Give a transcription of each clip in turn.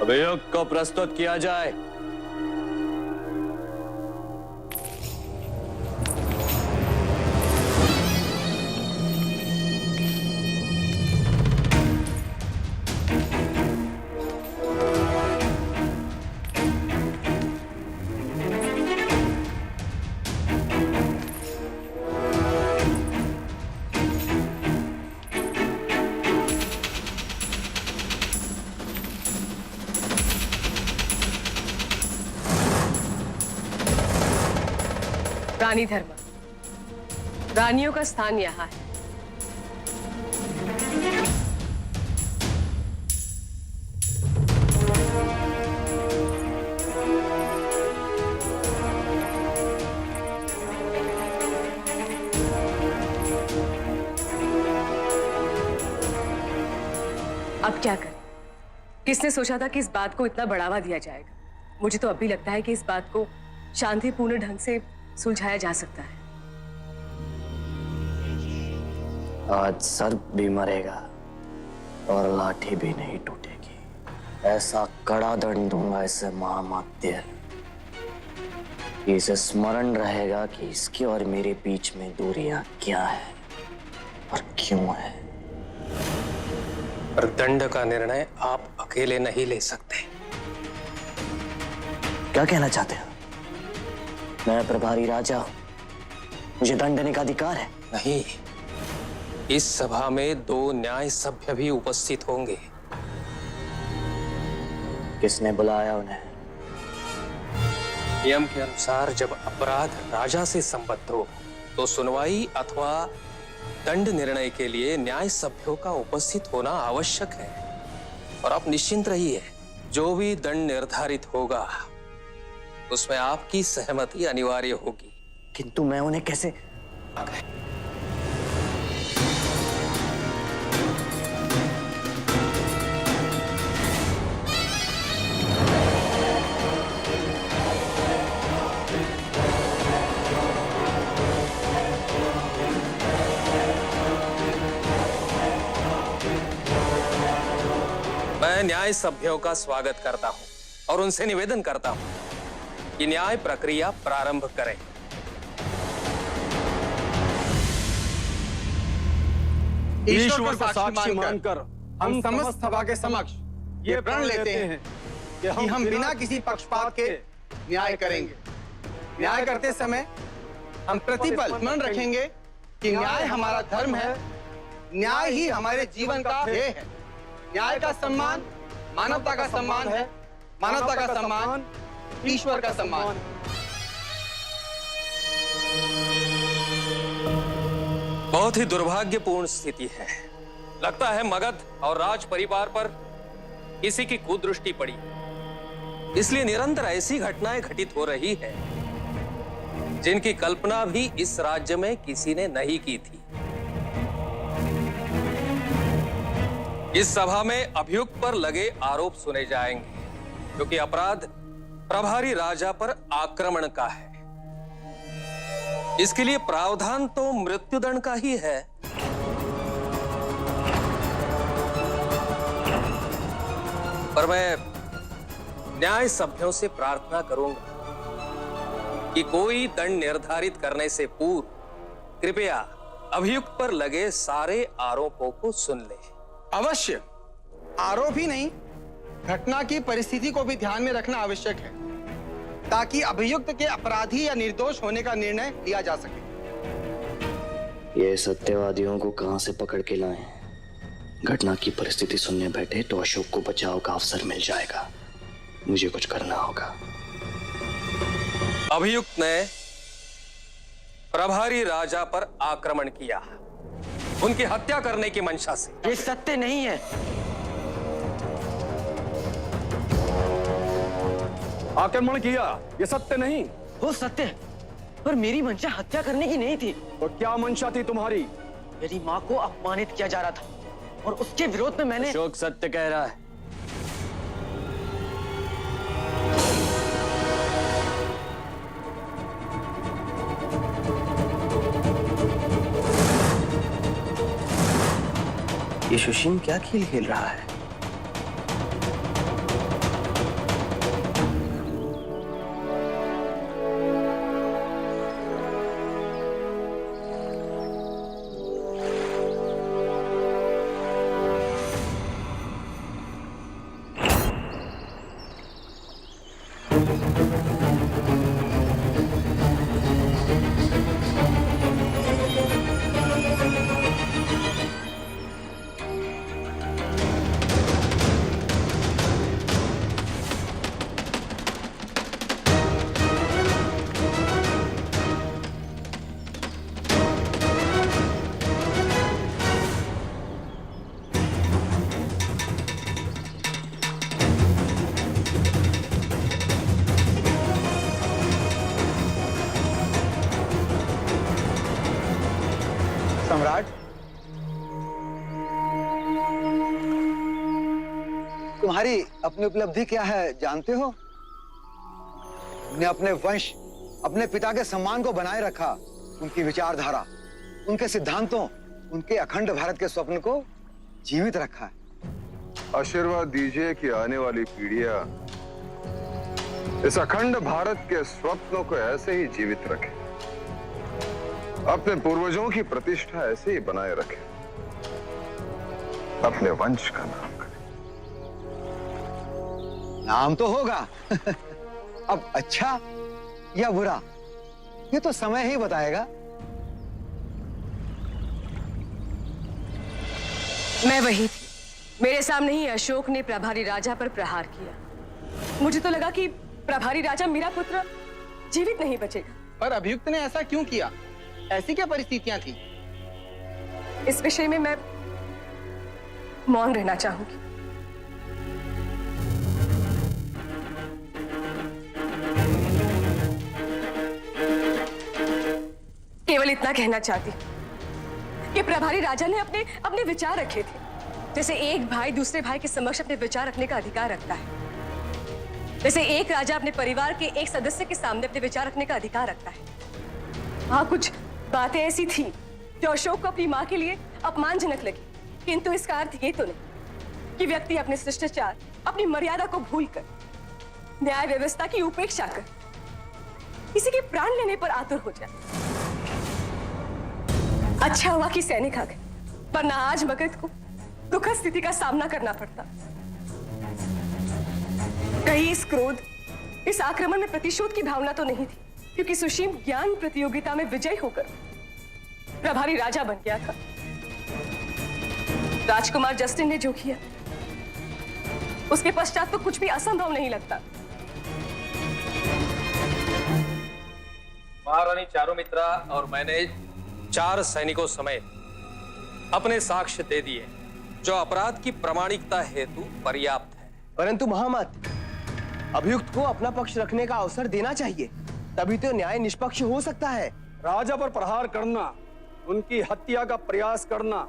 अभियुक्त को प्रस्तुत किया जाए। रानी धर्मा, रानियों का स्थान यहाँ है। अब क्या करें? किसने सोचा था कि इस बात को इतना बढ़ावा दिया जाएगा? मुझे तो अब भी लगता है कि इस बात को शांतिपूर्ण ढंग से सुलझाया जा सकता है। आज सर भी मरेगा और लाठी भी नहीं टूटेगी। ऐसा कड़ा दंड दूंगा इसे महामात्य, इसे स्मरण रहेगा कि इसकी और मेरे बीच में दूरियां क्या है और क्यों है। पर दंड का निर्णय आप अकेले नहीं ले सकते। क्या कहना चाहते हो? मैं प्रभारी राजा हूं, मुझे दंड देने का अधिकार है? नहीं, इस सभा में 2 न्याय सभ्य भी उपस्थित होंगे। किसने बुलाया उन्हें? नियम के अनुसार जब अपराध राजा से संबद्ध हो तो सुनवाई अथवा दंड निर्णय के लिए न्याय सभ्यों का उपस्थित होना आवश्यक है। और आप निश्चिंत रहिए, जो भी दंड निर्धारित होगा उसमें आपकी सहमति अनिवार्य होगी। किंतु मैं उन्हें कैसे? मैं न्याय सभ्यों का स्वागत करता हूं और उनसे निवेदन करता हूं कि न्याय प्रक्रिया प्रारंभ करें। ईश्वर को साक्षी मानकर हम समस्त सभा के समक्ष ये प्रण लेते हैं कि हम बिना किसी पक्षपात के न्याय करेंगे। न्याय करते समय हम प्रतिपल स्मरण रखेंगे कि न्याय हमारा धर्म है, न्याय ही हमारे जीवन का ध्येय है। न्याय का सम्मान मानवता का सम्मान है, मानवता का सम्मान ईश्वर का सम्मान। बहुत ही दुर्भाग्यपूर्ण स्थिति है। लगता है मगध और राज परिवार पर किसी की कुदृष्टि पड़ी, इसलिए निरंतर ऐसी घटनाएं घटित हो रही है जिनकी कल्पना भी इस राज्य में किसी ने नहीं की थी। इस सभा में अभियुक्त पर लगे आरोप सुने जाएंगे, क्योंकि अपराध प्रभारी राजा पर आक्रमण का है। इसके लिए प्रावधान तो मृत्युदंड का ही है। पर मैं न्याय सभ्यों से प्रार्थना करूंगा कि कोई दंड निर्धारित करने से पूर्व कृपया अभियुक्त पर लगे सारे आरोपों को सुन ले। अवश्य, आरोप ही नहीं, घटना की परिस्थिति को भी ध्यान में रखना आवश्यक है, ताकि अभियुक्त के अपराधी या निर्दोष होने का निर्णय लिया जा सके। ये सत्यवादियों को कहां से पकड़ के लाएं? घटना की परिस्थिति सुनने बैठे तो अशोक को बचाव का अवसर मिल जाएगा। मुझे कुछ करना होगा। अभियुक्त ने प्रभारी राजा पर आक्रमण किया, उनकी हत्या करने की मंशा से। ये सत्य नहीं है। आक्रमण किया, ये सत्य नहीं। वो सत्य है, पर मेरी मंशा हत्या करने की नहीं थी। तो क्या मंशा थी तुम्हारी? मेरी माँ को अपमानित किया जा रहा था और उसके विरोध में मैंने। अशोक सत्य कह रहा है। ये सुशील क्या खेल खेल रहा है? तुम्हारी अपनी उपलब्धि क्या है जानते हो? तुमने अपने वंश, अपने पिता के सम्मान को बनाए रखा, उनकी विचारधारा, उनके सिद्धांतों, उनके अखंड भारत के स्वप्न को जीवित रखा है। आशीर्वाद दीजिए कि आने वाली पीढ़ियां इस अखंड भारत के स्वप्नों को ऐसे ही जीवित रखें, अपने पूर्वजों की प्रतिष्ठा ऐसे ही बनाए रखें, अपने वंश का नाम करें। नाम तो होगा अब अच्छा या बुरा ये तो समय ही बताएगा। मैं वही थी, मेरे सामने ही अशोक ने प्रभारी राजा पर प्रहार किया। मुझे तो लगा कि प्रभारी राजा मेरा पुत्र जीवित नहीं बचेगा। पर अभियुक्त ने ऐसा क्यों किया? ऐसी क्या परिस्थितियां थी? इस विषय में मैं मौन रहना चाहूंगी। केवल इतना कहना चाहती कि प्रभारी राजा ने अपने अपने विचार रखे थे, जैसे एक भाई दूसरे भाई के समक्ष अपने विचार रखने का अधिकार रखता है, जैसे एक राजा अपने परिवार के एक सदस्य के सामने अपने विचार रखने का अधिकार रखता है। हाँ, कुछ बातें ऐसी थी जो अशोक को अपनी मां के लिए अपमानजनक लगी, किंतु इसका अर्थ ये तो नहीं कि व्यक्ति अपने शिष्टाचार, अपनी मर्यादा को भूलकर, न्याय व्यवस्था की उपेक्षा कर किसी के प्राण लेने पर आतुर हो जाए। अच्छा हुआ कि सैनिक आ गए, वरना आज मगध को दुखद स्थिति का सामना करना पड़ता। कहीं इस क्रोध, इस आक्रमण में प्रतिशोध की भावना तो नहीं थी, क्योंकि सुशीम ज्ञान प्रतियोगिता में विजयी होकर प्रभारी राजा बन गया था। राजकुमार जस्टिन ने जो किया, उसके पश्चात तो कुछ भी असंभव नहीं लगता। महारानी चारुमित्रा और मैंने 4 सैनिकों समेत अपने साक्ष्य दे दिए, जो अपराध की प्रामाणिकता हेतु पर्याप्त है। परंतु महामत, अभियुक्त को अपना पक्ष रखने का अवसर देना चाहिए, तभी तो न्याय निष्पक्ष हो सकता है। राजा पर प्रहार करना, उनकी हत्या का प्रयास करना,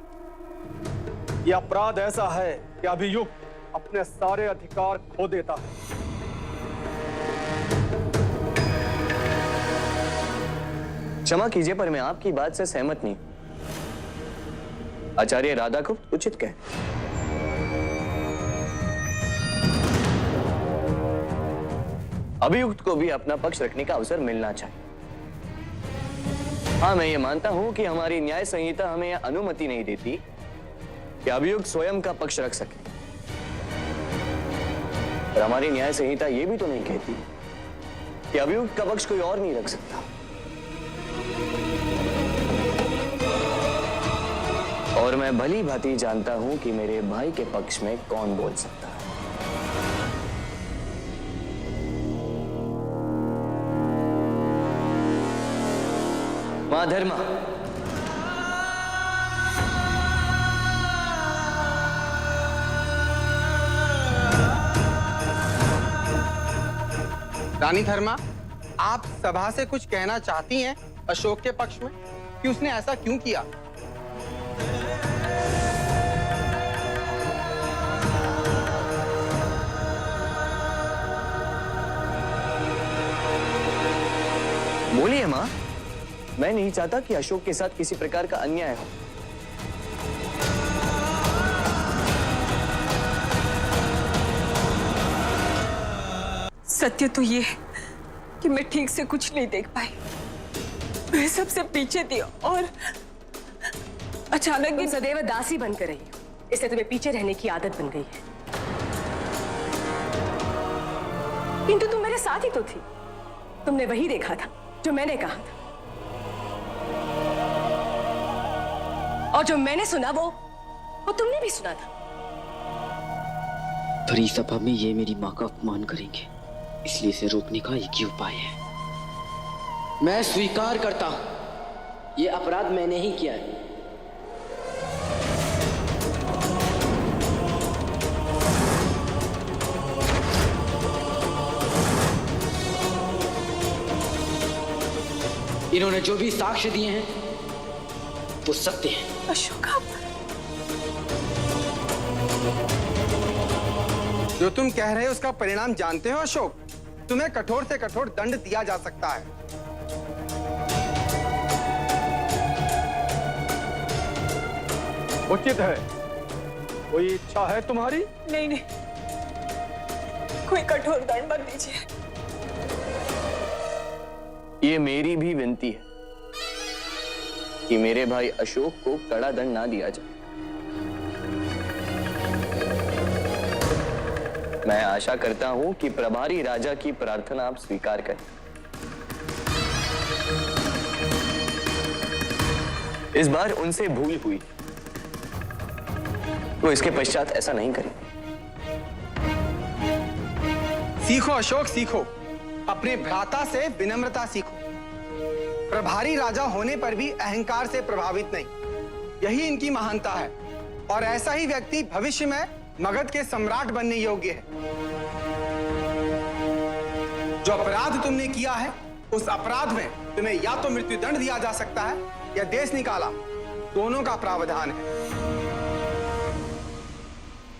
यह अपराध ऐसा है कि अभियुक्त अपने सारे अधिकार खो देता है। क्षमा कीजिए, पर मैं आपकी बात से सहमत नहीं। आचार्य राधागुप्त उचित कहे। अभियुक्त को भी अपना पक्ष रखने का अवसर मिलना चाहिए। हाँ, मैं ये मानता हूं कि हमारी न्याय संहिता हमें यह अनुमति नहीं देती कि अभियुक्त स्वयं का पक्ष रख सके, पर हमारी न्याय संहिता यह भी तो नहीं कहती कि अभियुक्त का पक्ष कोई और नहीं रख सकता। और मैं भली भांति जानता हूं कि मेरे भाई के पक्ष में कौन बोल सकता है। मां धर्मा, रानी धर्मा, आप सभा से कुछ कहना चाहती हैं अशोक के पक्ष में कि उसने ऐसा क्यों किया? बोलिए मां, मैं नहीं चाहता कि अशोक के साथ किसी प्रकार का अन्याय हो। सत्य तो ये है कि मैं ठीक से कुछ नहीं देख पाई। मैं सबसे पीछे थी और अचानक तुम सदैव दासी बनकर रही हो, इसलिए तुम्हें पीछे रहने की आदत बन गई है। किंतु तुम मेरे साथ ही तो थी, तुमने वही देखा था जो मैंने कहा था, और जो मैंने सुना वो तुमने भी सुना था। भरी सभा में ये मेरी मां का अपमान करेंगे, इसलिए इसे रोकने का एक ही उपाय है। मैं स्वीकार करता हूं, ये अपराध मैंने ही किया है। इन्होंने जो भी साक्ष्य दिए हैं वो सत्य है। अशोक, जो तुम कह रहे हो उसका परिणाम जानते हो अशोक? तुम्हें कठोर से कठोर दंड दिया जा सकता है। उचित है। कोई इच्छा है तुम्हारी? नहीं नहीं, कोई कठोर दंड मत दीजिए। ये मेरी भी विनती है कि मेरे भाई अशोक को कड़ा दंड ना दिया जाए। मैं आशा करता हूं कि प्रभारी राजा की प्रार्थना आप स्वीकार करें। इस बार उनसे भूल हुई, वो इसके पश्चात ऐसा नहीं करें। सीखो अशोक, सीखो। अपने भ्राता से विनम्रता सीखो। प्रभारी राजा होने पर भी अहंकार से प्रभावित नहीं, यही इनकी महानता है। और ऐसा ही व्यक्ति भविष्य में मगध के सम्राट बनने योग्य है। जो अपराध तुमने किया है, उस अपराध में तुम्हें या तो मृत्युदंड दिया जा सकता है या देश निकाला, दोनों का प्रावधान है।